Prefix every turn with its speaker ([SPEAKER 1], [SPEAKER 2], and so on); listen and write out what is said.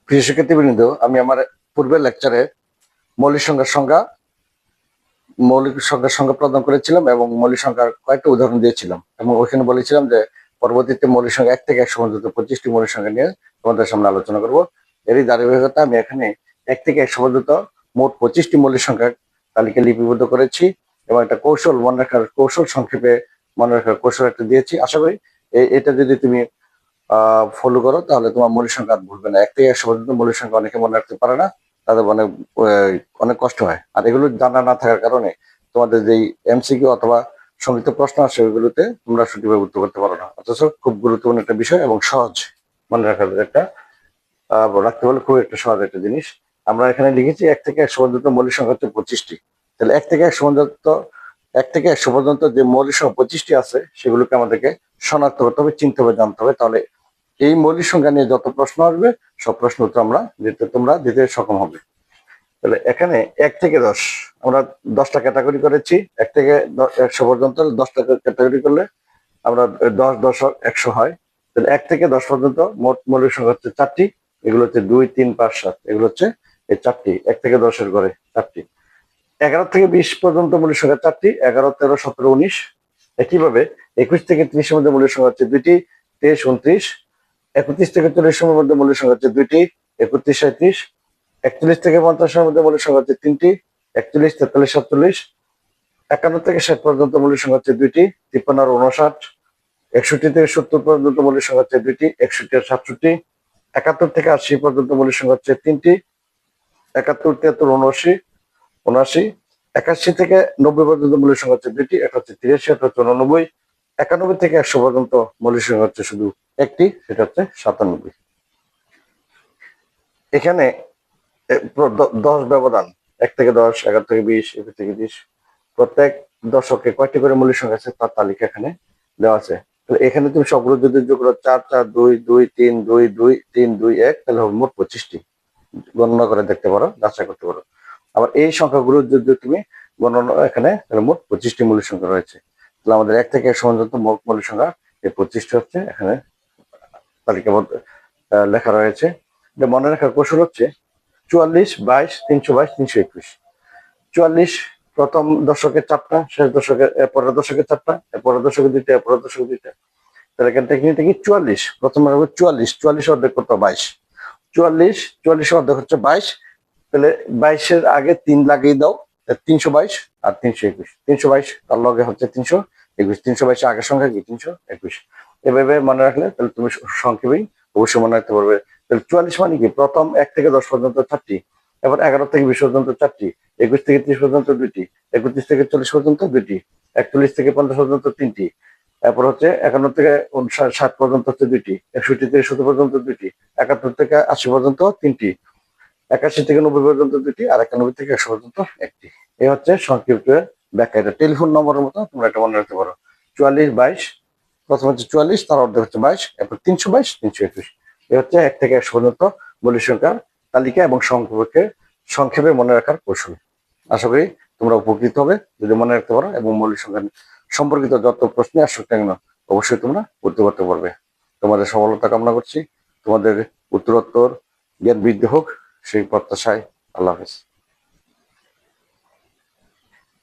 [SPEAKER 1] প্রিয় শিক্ষার্থীবৃন্দ, আমি আমার পূর্বের লেকচারে মৌলিক সংখ্যার সংজ্ঞা প্রদান করেছিলাম এবং মৌলিক সংখ্যার কয়েকটা উদাহরণ দিয়েছিলাম এবং ওইখানে বলেছিলাম যে পরবর্তীতে মৌলিক সংখ্যা 1 থেকে 100 পর্যন্ত 25টি মৌলিক সংখ্যা নিয়ে তোমাদের সামনে আলোচনা করব। এরই ধারাবাহিকতা আমি এখানে 1 থেকে 100 পর্যন্ত মোট 25টি মৌলিক সংখ্যার তালিকা লিপিবদ্ধ করেছি এবং একটা কৌশল মনে রাখার কৌশল সংক্ষেপে মনে রাখার কৌশল একটা দিয়েছি। আশা করি এটা যদি তুমি ফলো করো তাহলে তোমার মৌলিক সংখ্যা ভুলবে না। 1 থেকে 100 পর্যন্ত মৌলিক সংখ্যা অনেকে মনে রাখতে পারে না, তাদের অনেক অনেক কষ্ট হয়। আর এগুলো জানা না থাকার কারণে তোমাদের যেই এমসিকিউ অথবা সংক্ষিপ্ত প্রশ্ন আসে ওইগুলোতে তোমরা সঠিকভাবে উত্তর করতে পারো না। অথচ খুব গুরুত্বপূর্ণ একটা বিষয় এবং সহজ মনে রাখার একটা রাখতে পারলে খুব একটা সহজ একটা জিনিস। আমরা এখানে লিখেছি 1 থেকে 100 পর্যন্ত মৌলিক সংখ্যা হচ্ছে 25টি। তাহলে 1 থেকে 100 পর্যন্ত যে মৌলিক সংখ্যা 25টি আছে সেগুলোকে আমাদেরকে শনাক্ত করতে হবে, চিনতে হবে, জানতে হবে। তাহলে এই মৌলিক সংখ্যা নিয়ে যত প্রশ্ন আসবে সব প্রশ্ন উত্তর তোমরা দিতে সক্ষম হবে। তাহলে এখানে 1 থেকে 10 আমরা 10টা ক্যাটাগরি করেছি। 1 থেকে 100 পর্যন্ত 10টা ক্যাটাগরি করলে আমরা 10 10 100 হয়। তাহলে 1 থেকে 10 পর্যন্ত মোট মৌলিক সংখ্যা হচ্ছে 4টি। এগুলো হচ্ছে 2 3 5 7, এগুলো হচ্ছে এই 4টি 1 থেকে 10-এর ঘরে 4টি। 11 থেকে 20 পর্যন্ত মৌলিক সংখ্যা 4টি, 11 13 17 19। একইভাবে 21 থেকে 30-এর মধ্যে মৌলিক সংখ্যা হচ্ছে 2টি, 23 29। 31 থেকে 40-এর মধ্যে মৌলিক সংখ্যা হচ্ছে 2টি, 31 37। 41 থেকে 50-এর মধ্যে মৌলিক সংখ্যা হচ্ছে 3টি, 41 43 47। 51 থেকে 60 পর্যন্ত মৌলিক সংখ্যা হচ্ছে 2টি, 53 আর 59। 61 থেকে 70 পর্যন্ত মৌলিক সংখ্যা হচ্ছে 2টি, 61 আর 67। 71 থেকে 80 পর্যন্ত মৌলিক সংখ্যা হচ্ছে 3টি, 71 73 79 79। 81 থেকে 90 পর্যন্ত মৌলিক সংখ্যা হচ্ছে 2টি, একটা হচ্ছে 83, একটা হচ্ছে 89। 91 থেকে 100 পর্যন্ত মৌলিক সংখ্যা হচ্ছে শুধু একটি, সেটা হচ্ছে 97। এখানে 10 ব্যবধান, 1 থেকে 10, 11 থেকে 20, 21 থেকে 30, প্রত্যেক দশকে কয়টি করে মৌলিক সংখ্যা আছে তার তালিকা এখানে দেওয়া আছে। তাহলে এখানে তুমি সবগুলো যদি যোগ করো 4 4 2 2 3 2 2 3 2 1, তাহলে হবে মোট 25টি। গণনা করে দেখতে পারো, যাচাই করতে পারো। আবার এই সংখ্যাগুলো যদি তুমি গণনা এখানে, তাহলে মোট 25টি মৌলিক সংখ্যা রয়েছে। তাহলে আমাদের 1 থেকে 100 পর্যন্ত মোট মৌলিক সংখ্যা এই 25টি হচ্ছে এখানে তালিকাবদ্ধ লেখা রয়েছে। মনে রাখার কৌশল হচ্ছে 44 22 322 321। 44 প্রথম দশকের 4টা, শেষ দশকের পরের দশকের 4টা, পরের দশকের 2টা, পরের দশকের 2টা। তাহলে এখান থেকে 44 প্রথমে হবে 44, 44 অর্ধেক কত 22। 44 44 অর্ধেক হচ্ছে 22। তাহলে 22-এর আগে 3 লাগিয়ে দাও, 322 আর 321। 322 তার লগে হচ্ছে 321, 322 আগের সংখ্যা কি 321। এভাবে মনে রাখলে তাহলে তুমি সংক্ষেপেই অবশ্যই মনে রাখতে পারবে। তাহলে 44 মানে কি প্রথম 1 থেকে 10 পর্যন্ত 4টি, এবার 11 থেকে 20 পর্যন্ত 4টি, 21 থেকে 30 পর্যন্ত 2টি, 31 থেকে 40 পর্যন্ত 2টি, 41 থেকে 50 পর্যন্ত 3টি, এরপর হচ্ছে 51 থেকে 60 পর্যন্ত হচ্ছে 2টি, 61 থেকে 70 পর্যন্ত 2টি, 71 থেকে 80 পর্যন্ত 3টি, 81 থেকে 90 পর্যন্ত 2টি, আর 91 থেকে 100 পর্যন্ত একটি। এই হচ্ছে সংক্ষিপ্ত ব্যাখ্যা। এটা টেলিফোন নম্বরের মতো তোমরা এটা মনে রাখতে পারো। 44 22, প্রথম হচ্ছে 44, তার অর্ধেক হচ্ছে 22, এরপর 322 321। এই হচ্ছে 1 থেকে 100 পর্যন্ত মৌলিক সংখ্যার তালিকা এবং সংক্ষেপে মনে রাখার কৌশল। আশা করি তোমরা উপকৃত হবে যদি মনে রাখতে পারো এবং মৌলিক সংখ্যা সম্পর্কিত যত প্রশ্ন আসুক না কেন অবশ্যই তোমরা উত্তর করতে পারবে। তোমাদের সফলতা কামনা করছি। তোমাদের উত্তরোত্তর জ্ঞান বৃদ্ধি হোক সেই প্রত্যাশায়। আল্লাহ হাফেজ।